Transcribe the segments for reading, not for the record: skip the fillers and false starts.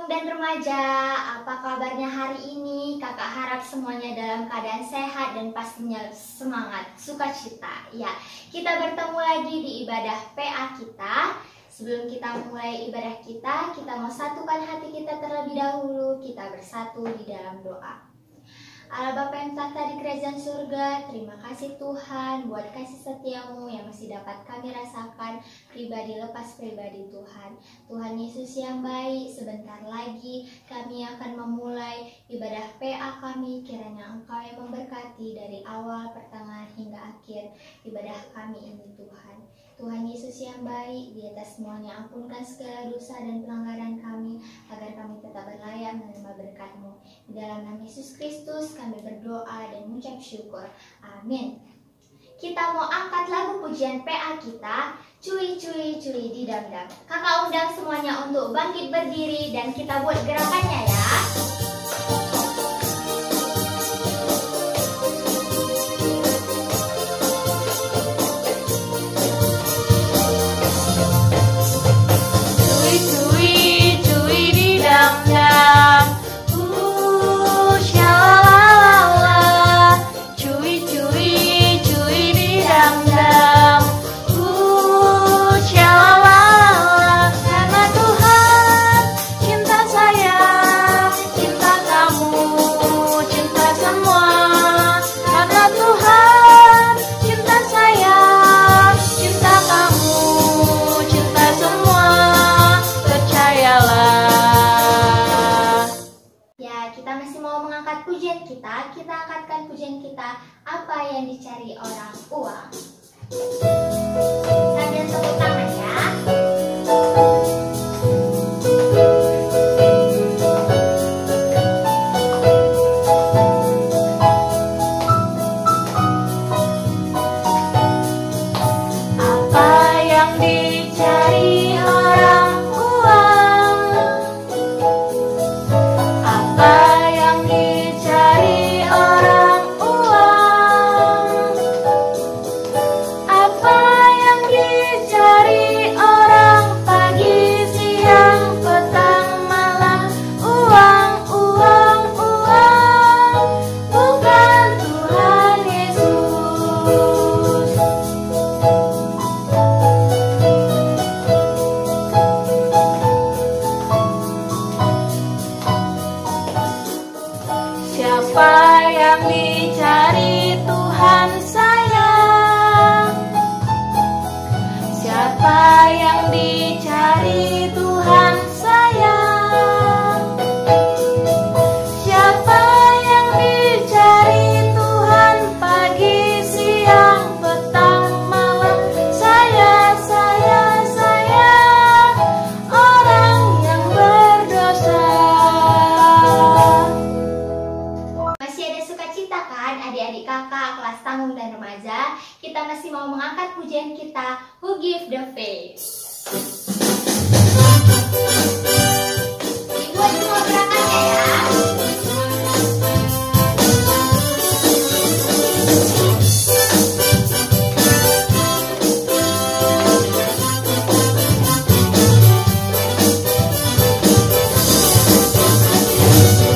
Tamung dan remaja, apa kabarnya hari ini? Kakak harap semuanya dalam keadaan sehat dan pastinya semangat, sukacita. Ya, kita bertemu lagi di ibadah PA kita. Sebelum kita mulai ibadah kita mau satukan hati kita terlebih dahulu. Kita bersatu di dalam doa. Allah Bapa yang tahta di kerajaan surga, terima kasih Tuhan buat kasih setiamu yang masih dapat kami rasakan pribadi lepas pribadi Tuhan. Tuhan Yesus yang baik, sebentar lagi kami akan memulai ibadah PA kami. Kiranya Engkau yang memberkati dari awal, pertengahan hingga akhir ibadah kami ini Tuhan. Tuhan Yesus yang baik, di atas semuanya ampunkan segala dosa dan pelanggaran kami, agar kami tetap berlayak menerima berkat-Mu. Di dalam nama Yesus Kristus kami berdoa dan mengucap syukur. Amin. Kita mau angkat lagu pujian PA kita, Cuy Cuy Cuy di Dam-Dam. Kakak undang semuanya untuk bangkit berdiri dan kita buat gerakannya ya. Kita angkatkan pujian kita, apa yang dicari orang uang. Sambil tepuk tangan ya. Apa yang dicari orang uang? Apa yang dicari orang uang? Apa yang dicari orang pagi, siang, petang, malam? Uang, uang, uang, bukan Tuhan Yesus. Siapa yang dicari Tuhan sayang? Siapa yang dicari Tuhan sayang? Siapa yang dicari Tuhan pagi, siang, petang, malam? Saya, orang yang berdosa. Masih ada sukacita kan adik-adik kakak kelas Tamung dan remaja? Kita masih mau mengangkat pujian kita, Who Give the Faith. Dibuat semua gerakannya ya.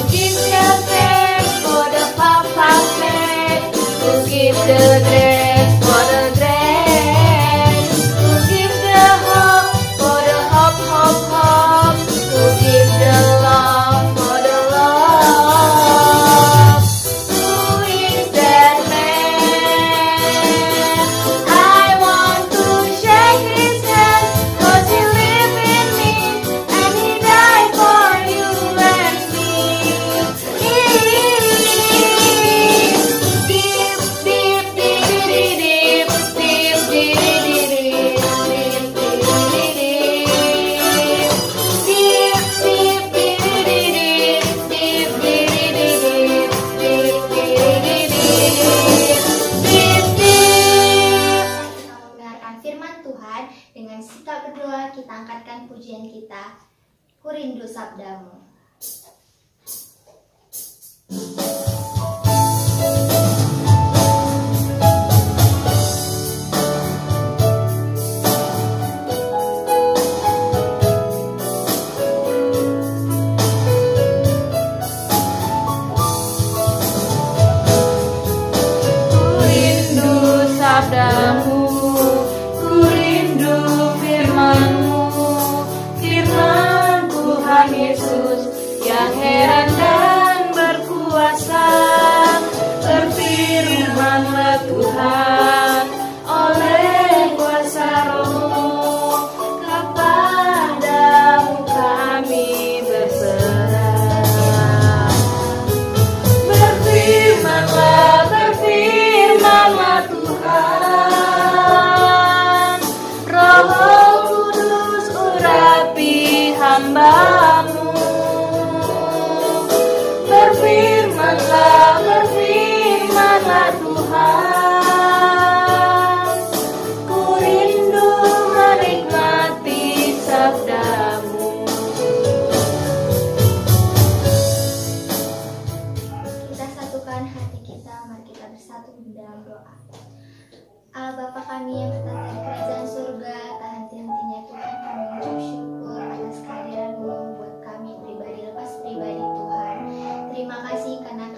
Give the faith for the papa faith. Who give the grace for the grace? Who give the hope for the hope, hope, hope? Who give the love for the love? Who is that man? I want to shake his hand, 'cause he live in me and he died for you and me. Deep, deep, deep, deep, deep, deep, Kita mendengarkan firman Tuhan dengan sikap berdoa, kita angkatkan pujian kita, Ku Rindu Sabdamu. berfirmanlah Tuhan. Ku rindu menikmati sabdamu. Kita satukan hati kita, mari kita bersatu di dalam doa. Allah Bapa kami yang berada di kerajaan surga, tak henti-hentinya Tuhan kami mengucap syukur atas kehadiran-Mu buat kami pribadi lepas pribadi Tuhan. Terima kasih karena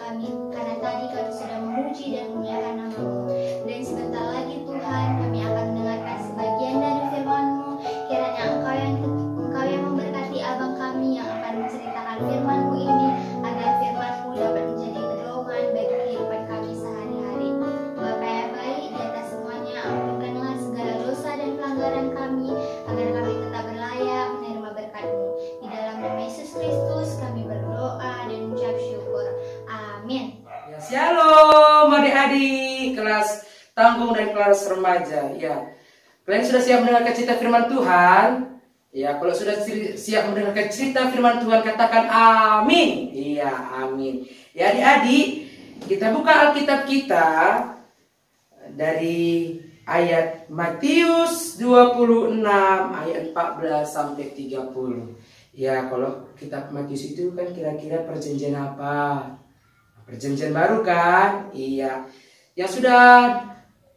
tadi kami sudah memuji dan memuliakan nama-Mu. Dan sebentar lagi Tuhan kami akan mendengarkan sebagian dari firman-Mu. Kiranya Engkau yang memberkati abang kami yang akan menceritakan firman-Mu ini, agar firman-Mu dapat menjadi pedoman bagi kehidupan kami sehari-hari. Bapa yang baik, di atas semuanya ampunkanlah segala dosa dan pelanggaran kami, agar kami tetap berlayak menerima berkat-Mu. Di dalam nama Yesus Kristus kami berdoa dan mengucap syukur. Amin. Ya, shalom adik-adik kelas tanggung dan kelas remaja. Ya, kalian sudah siap mendengarkan cerita firman Tuhan? Ya, kalau sudah siap mendengarkan cerita firman Tuhan, katakan amin. Iya, amin. Ya adik-adik, kita buka Alkitab kita dari ayat Matius 26 ayat 14 sampai 30. Ya, kalau kitab Matius itu kan kira-kira perjanjian apa? Perjanjian baru kan? Iya. Yang sudah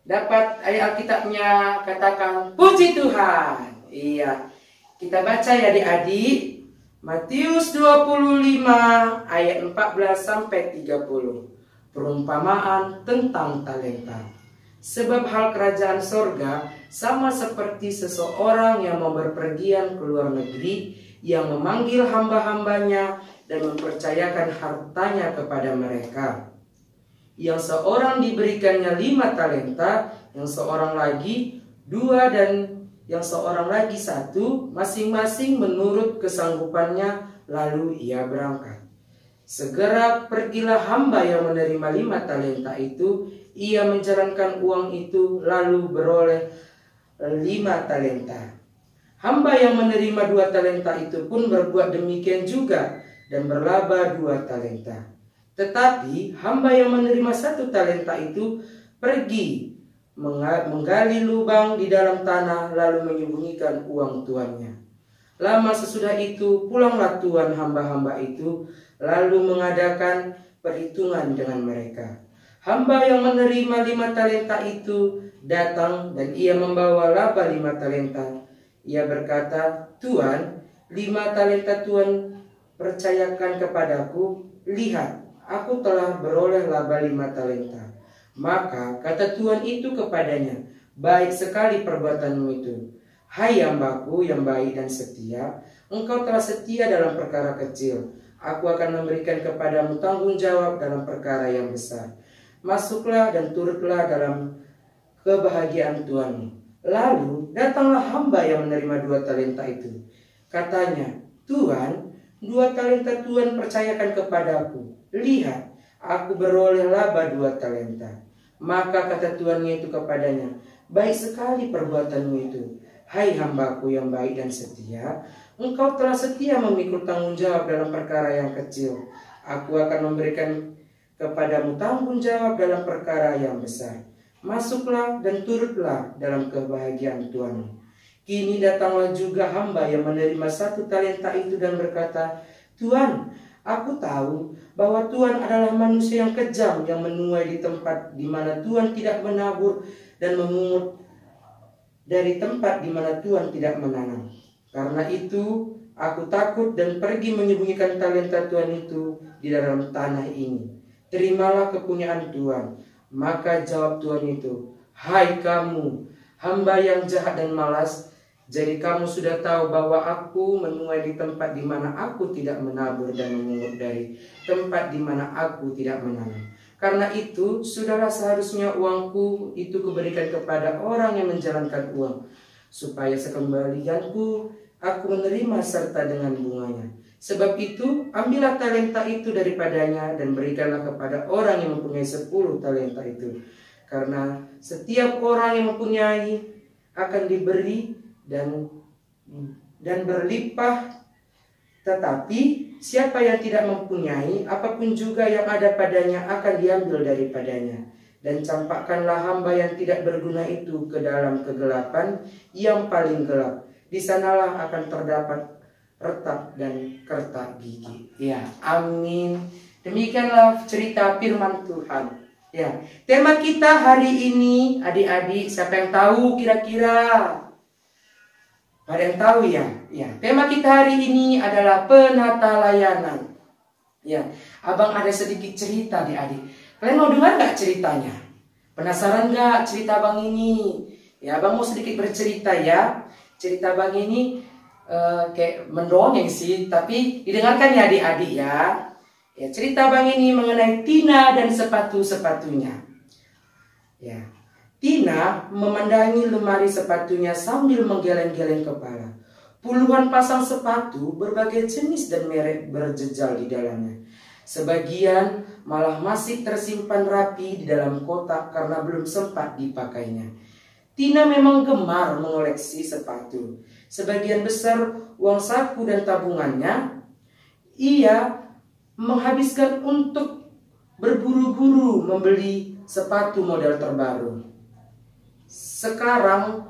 dapat ayat Alkitabnya katakan puji Tuhan. Iya. Kita baca ya adik-adik. Matius 25 ayat 14 sampai 30. Perumpamaan tentang talenta. Sebab hal kerajaan sorga sama seperti seseorang yang mau berpergian ke luar negeri, yang memanggil hamba-hambanya dan mempercayakan hartanya kepada mereka. Yang seorang diberikannya 5 talenta, yang seorang lagi 2, dan yang seorang lagi 1, masing-masing menurut kesanggupannya, lalu ia berangkat. Segera pergilah hamba yang menerima 5 talenta itu, ia menjalankan uang itu, lalu beroleh 5 talenta. Hamba yang menerima 2 talenta itu pun berbuat demikian juga dan berlaba 2 talenta. Tetapi hamba yang menerima 1 talenta itu pergi menggali lubang di dalam tanah, lalu menyembunyikan uang tuannya. Lama sesudah itu pulanglah tuan hamba-hamba itu, lalu mengadakan perhitungan dengan mereka. Hamba yang menerima 5 talenta itu datang dan ia membawa laba 5 talenta. Ia berkata, "Tuan, 5 talenta Tuan percayakan kepadaku. Lihat, aku telah beroleh laba 5 talenta." Maka kata Tuan itu kepadanya, "Baik sekali perbuatanmu itu. Hai hambaku yang baik dan setia, engkau telah setia dalam perkara kecil. Aku akan memberikan kepadamu tanggung jawab dalam perkara yang besar. Masuklah dan turutlah dalam kebahagiaan Tuanmu." Lalu datanglah hamba yang menerima 2 talenta itu. Katanya, "Tuan, 2 talenta Tuan percayakan kepadaku. Lihat, aku beroleh laba 2 talenta." Maka kata tuannya itu kepadanya, "Baik sekali perbuatanmu itu. Hai hambaku yang baik dan setia, engkau telah setia memikul tanggung jawab dalam perkara yang kecil. Aku akan memberikan kepadamu tanggung jawab dalam perkara yang besar. Masuklah dan turutlah dalam kebahagiaan Tuanmu." Kini datanglah juga hamba yang menerima 1 talenta itu dan berkata, "Tuan, aku tahu bahwa Tuan adalah manusia yang kejam, yang menuai di tempat di mana Tuan tidak menabur dan memungut dari tempat di mana Tuan tidak menanam. Karena itu aku takut dan pergi menyembunyikan talenta Tuan itu di dalam tanah ini. Terimalah kepunyaan Tuan." Maka jawab Tuan itu, "Hai kamu, hamba yang jahat dan malas, jadi kamu sudah tahu bahwa aku menuai di tempat di mana aku tidak menabur dan memungut dari tempat di mana aku tidak menanam. Karena itu, sudahlah seharusnya uangku itu kuberikan kepada orang yang menjalankan uang, supaya sekembalianku aku menerima serta dengan bunganya. Sebab itu, ambillah talenta itu daripadanya dan berikanlah kepada orang yang mempunyai 10 talenta itu. Karena setiap orang yang mempunyai akan diberi dan berlimpah, Tetapi siapa yang tidak mempunyai, apapun juga yang ada padanya akan diambil daripadanya. Dan campakkanlah hamba yang tidak berguna itu ke dalam kegelapan yang paling gelap. Di sanalah akan terdapat retak dan kertak gigi. Ya, amin. Demikianlah cerita firman Tuhan. Ya, tema kita hari ini, adik-adik, siapa yang tahu kira-kira? Ada yang tahu ya? Ya, tema kita hari ini adalah penata layanan. Ya, abang ada sedikit cerita adik-adik. Kalian mau dengar nggak ceritanya? Penasaran nggak cerita abang ini? Ya, abang mau sedikit bercerita ya. Cerita abang ini kayak mendongeng sih, tapi didengarkan ya adik-adik ya. Ya, cerita abang ini mengenai Tina dan sepatu-sepatunya. Ya, Tina memandangi lemari sepatunya sambil menggeleng-geleng kepala. Puluhan pasang sepatu berbagai jenis dan merek berjejal di dalamnya. Sebagian malah masih tersimpan rapi di dalam kotak karena belum sempat dipakainya. Tina memang gemar mengoleksi sepatu. Sebagian besar uang saku dan tabungannya ia menghabiskan untuk berburu-buru membeli sepatu model terbaru. Sekarang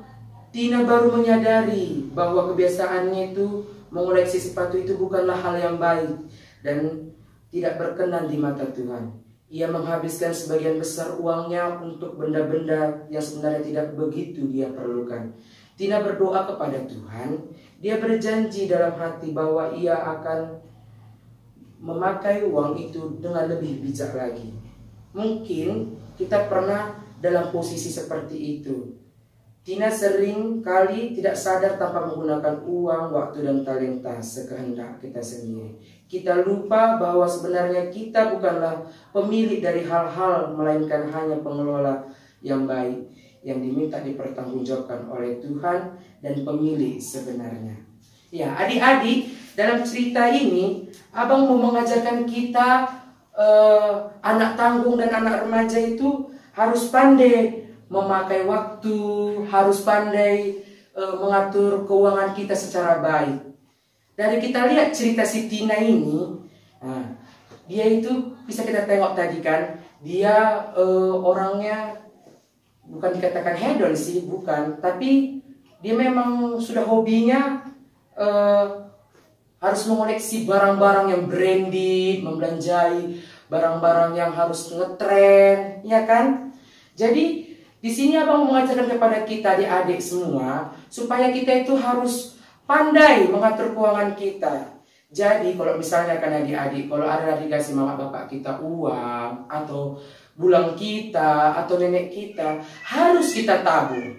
Tina baru menyadari bahwa kebiasaannya itu mengoleksi sepatu itu bukanlah hal yang baik dan tidak berkenan di mata Tuhan. Ia menghabiskan sebagian besar uangnya untuk benda-benda yang sebenarnya tidak begitu dia perlukan. Tina berdoa kepada Tuhan. Dia berjanji dalam hati bahwa ia akan memakai uang itu dengan lebih bijak lagi. Mungkin kita pernah dalam posisi seperti itu. Tina sering kali tidak sadar tanpa menggunakan uang, waktu, dan talenta sekehendak kita sendiri. Kita lupa bahwa sebenarnya kita bukanlah pemilik dari hal-hal, melainkan hanya pengelola yang baik yang diminta dipertanggungjawabkan oleh Tuhan dan pemilik sebenarnya. Ya, adik-adik, dalam cerita ini abang mau mengajarkan kita anak tanggung dan anak remaja itu harus pandai memakai waktu, harus pandai mengatur keuangan kita secara baik. Dari kita lihat cerita si Tina ini, dia itu bisa kita tengok tadi kan, dia orangnya bukan dikatakan hedon sih, bukan, tapi dia memang sudah hobinya harus mengoleksi barang-barang yang branded, membelanjai barang-barang yang harus ngetren, ya kan? Jadi di sini abang mengajarkan kepada kita adik-adik semua supaya kita itu harus pandai mengatur keuangan kita. Jadi kalau misalnya kan adik-adik, kalau ada dikasih mama bapak kita uang atau bulang kita atau nenek kita, harus kita tabung.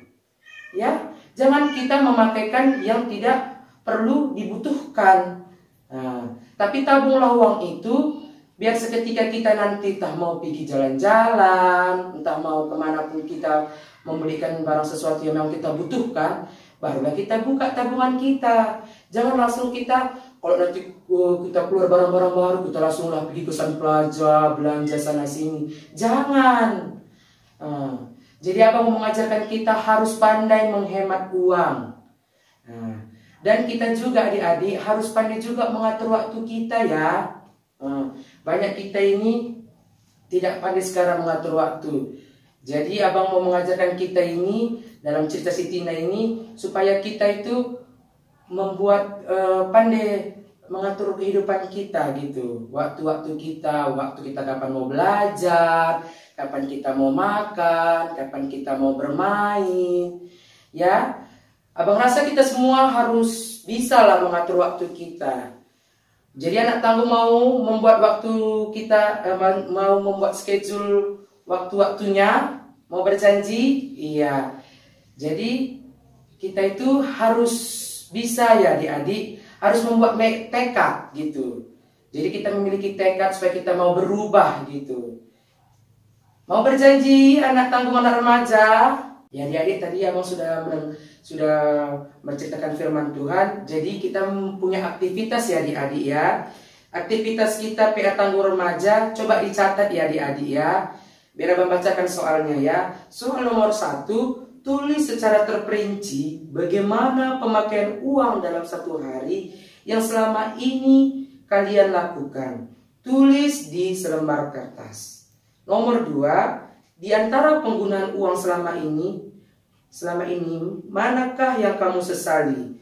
Ya, jangan kita memakaikan yang tidak perlu dibutuhkan. Tapi tabunglah uang itu biar seketika kita nanti entah mau pergi jalan-jalan, entah mau kemanapun kita membelikan barang sesuatu yang memang kita butuhkan, barulah kita buka tabungan kita. Jangan langsung kita, kalau nanti kita keluar barang-barang baru, kita langsunglah pergi ke Sun Plaza, belanja sana sini. Jangan. Jadi abang mau mengajarkan kita harus pandai menghemat uang. Dan kita juga adik-adik harus pandai juga mengatur waktu kita ya. Banyak kita ini tidak pandai sekarang mengatur waktu. Jadi abang mau mengajarkan kita ini dalam cerita si Tina ini supaya kita itu membuat pandai mengatur kehidupan kita gitu. Waktu-waktu kita kapan mau belajar, kapan kita mau makan, kapan kita mau bermain. Ya, abang rasa kita semua harus bisa lah mengatur waktu kita. Jadi anak tangguh mau membuat waktu kita, mau membuat schedule waktu-waktunya, mau berjanji, iya. Jadi kita itu harus bisa ya adik-adik, harus membuat tekad gitu. Jadi kita memiliki tekad supaya kita mau berubah gitu. Mau berjanji anak tangguh anak remaja, ya adik-adik tadi abang sudah menceritakan firman Tuhan. Jadi kita punya aktivitas ya adik-adik ya. Aktivitas kita PA Tangguh Remaja coba dicatat ya adik-adik ya. Biar abang bacakan soalnya ya. Soal nomor 1, tulis secara terperinci bagaimana pemakaian uang dalam satu hari yang selama ini kalian lakukan. Tulis di selembar kertas. Nomor 2, di antara penggunaan uang selama ini, manakah yang kamu sesali?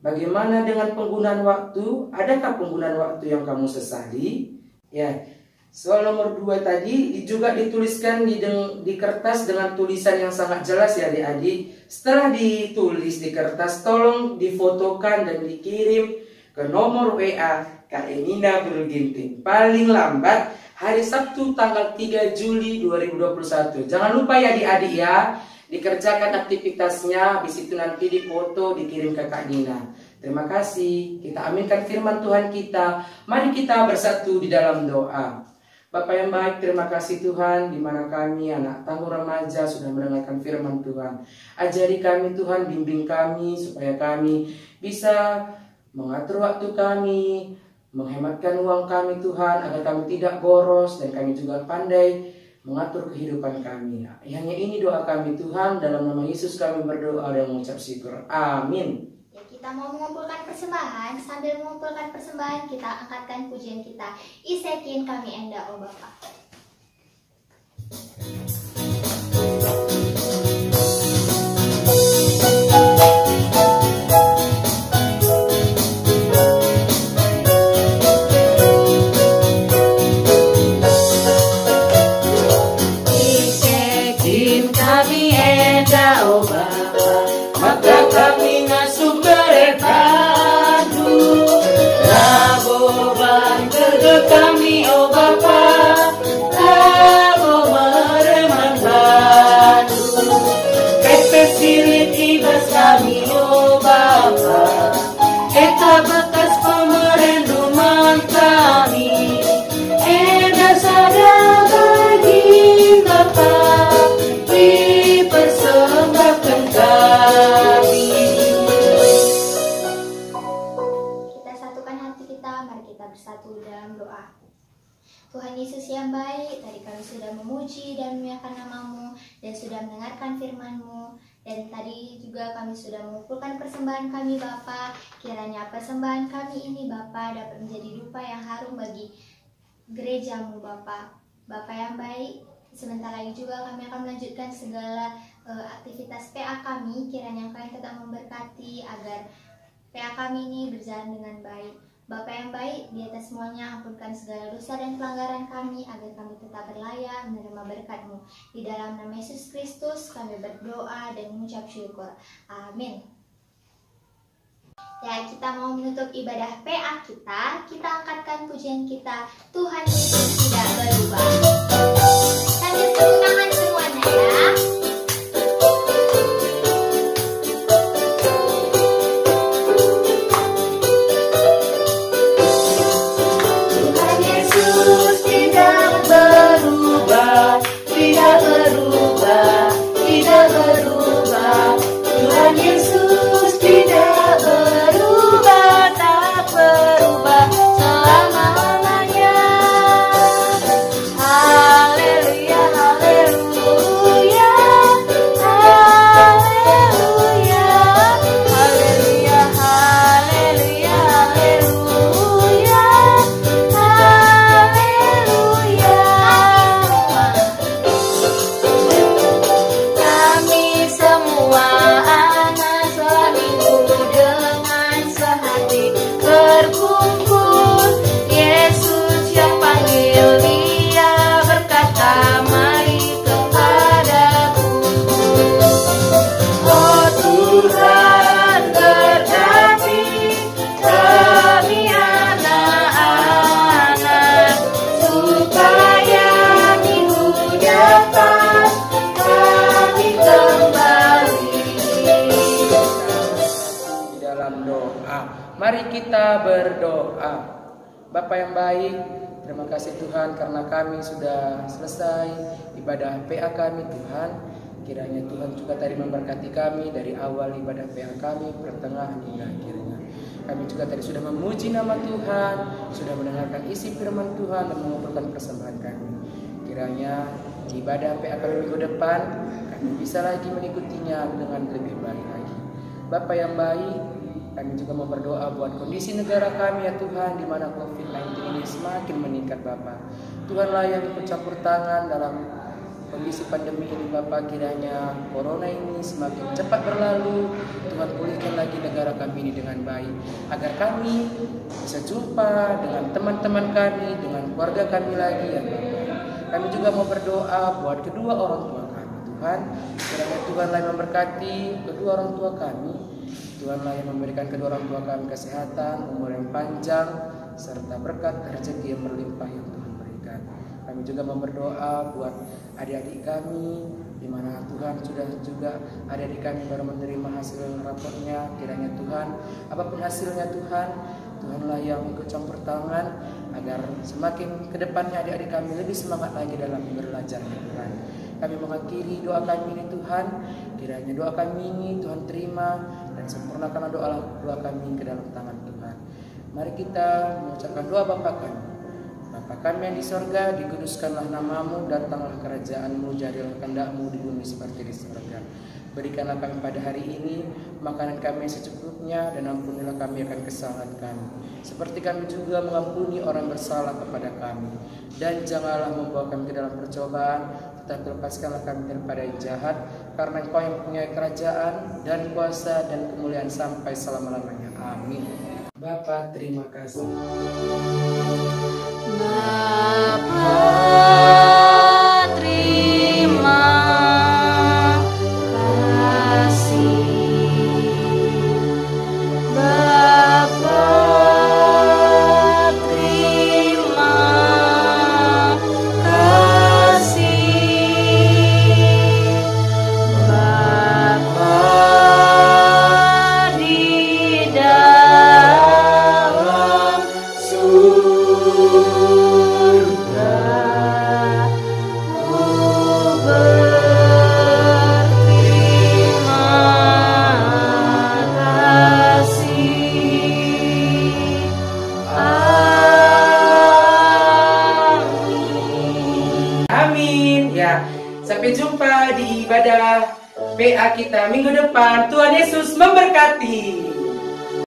Bagaimana dengan penggunaan waktu? Adakah penggunaan waktu yang kamu sesali? Ya, soal nomor 2 tadi juga dituliskan di kertas dengan tulisan yang sangat jelas ya adik-adik. Setelah ditulis di kertas, tolong difotokan dan dikirim ke nomor WA Kak Emina Berginting. Paling lambat hari Sabtu tanggal 3 Juli 2021. Jangan lupa ya adik-adik ya, dikerjakan aktivitasnya, habis itu nanti difoto dikirim ke Kak Nina. Terima kasih. Kita aminkan firman Tuhan kita. Mari kita bersatu di dalam doa. Bapak yang baik, terima kasih Tuhan, di mana kami anak tangguh remaja sudah mendengarkan firman Tuhan. Ajari kami Tuhan, bimbing kami supaya kami bisa mengatur waktu kami, menghematkan uang kami Tuhan, agar kami tidak boros dan kami juga pandai mengatur kehidupan kami. Hanya ini doa kami Tuhan, dalam nama Yesus kami berdoa dan mengucap syukur. Amin. Ya, kita mau mengumpulkan persembahan. Sambil mengumpulkan persembahan, kita angkatkan pujian kita. Isekin kami enda, oh Bapa. Isekin kami enda, oh Bapa, Maka kami ngasuh berepadu, laboban kerja kami, oh Bapa, labo mereman batu, kepesilit ibas kami, oh Bapa, eta bekas pemerenduman kami, eda sada bagi Bapa, dipersembahkan kami. Kita satukan hati kita, mari kita bersatu dalam doa. Tuhan Yesus yang baik, tadi kami sudah memuji dan memuliakan nama-Mu dan sudah mendengarkan firman-Mu. Dan tadi juga kami sudah mengumpulkan persembahan kami Bapa. Kiranya persembahan kami ini Bapa dapat menjadi dupa yang harum bagi gereja-Mu Bapa. Bapa yang baik, sebentar lagi juga kami akan melanjutkan segala aktivitas PA kami. Kiranya kalian tetap memberkati agar PA kami ini berjalan dengan baik. Bapa yang baik, di atas semuanya ampunkan segala dosa dan pelanggaran kami agar kami tetap berlayak menerima berkat-Mu. Di dalam nama Yesus Kristus kami berdoa dan mengucap syukur. Amin. Ya, kita mau menutup ibadah PA kita. Kita angkatkan pujian kita, Tuhan Yesus tidak berubah. Sambil tepuk tangan semuanya ya. Tuhan Yesus tidak berubah, tidak berubah, tidak berubah. Tuhan Yesus tidak berubah, tak berubah selama-lamanya. Haleluya, haleluya, haleluya, haleluya, haleluya, haleluya, haleluya. Kami semua anak seminggu dengan sehati berkumpul. Yesus yang panggil, Dia berkata, mari kepadaku. Oh Tuhan, berkati kami anak-anak, supaya minggu depan kami kembali. di dalam doa. Mari kita berdoa. Bapa yang baik, terima kasih Tuhan karena kami sudah selesai ibadah PA kami Tuhan. Kiranya Tuhan juga tadi memberkati kami dari awal ibadah PA kami, pertengahan hingga akhirnya. Kami juga tadi sudah memuji nama Tuhan, sudah mendengarkan isi firman Tuhan dan mengumpulkan persembahan kami. Kiranya di ibadah PA kami minggu depan kami bisa lagi mengikutinya dengan lebih baik lagi. Bapa yang baik, Kami juga mau berdoa buat kondisi negara kami ya Tuhan, di mana COVID-19 ini semakin meningkat Bapa. Tuhanlah yang ikut campur tangan dalam kondisi pandemi ini Bapa. Kiranya corona ini semakin cepat berlalu. Tuhan pulihkan lagi negara kami ini dengan baik, agar kami bisa jumpa dengan teman-teman kami, dengan keluarga kami lagi ya Bapa. Kami juga mau berdoa buat kedua orang tua kami Tuhan. Kiranya Tuhanlah yang memberkati kedua orang tua kami. Tuhanlah yang memberikan kedua orang tua kami kesehatan, umur yang panjang, serta berkat rezeki yang berlimpah yang Tuhan berikan. Kami juga mau berdoa buat adik-adik kami, di mana Tuhan sudah juga adik-adik kami baru menerima hasil raportnya. Kiranya Tuhan, apapun hasilnya Tuhan, Tuhanlah yang ikut campur tangan, agar semakin ke depannya adik-adik kami lebih semangat lagi dalam belajar ya Tuhan. Kami mengakhiri doa kami ini Tuhan, kiranya doa kami ini Tuhan terima dan sempurnakanlah doa kami ke dalam tangan Tuhan. Mari kita mengucapkan doa Bapa kami. Bapa kami yang di sorga, dikuduskanlah namamu, datanglah kerajaanmu, jadilah kehendak-mu di bumi seperti di sorga. Berikanlah kami pada hari ini makanan kami secukupnya, dan ampunilah kami akan kesalahan kami, seperti kami juga mengampuni orang bersalah kepada kami. Dan janganlah membawa kami ke dalam percobaan, tetapi lepaskanlah kami daripada yang jahat, karena Engkau yang mempunyai kerajaan dan kuasa dan kemuliaan sampai selama-lamanya. Amin. Bapa, terima kasih. Bapa, terima kasih. Bapa, terima kasih. Bapa di dalam surga, ku berterima kasih. Amin. Amin. Ya, sampai jumpa di ibadah PA kita minggu depan. Tuhan Yesus memberkati.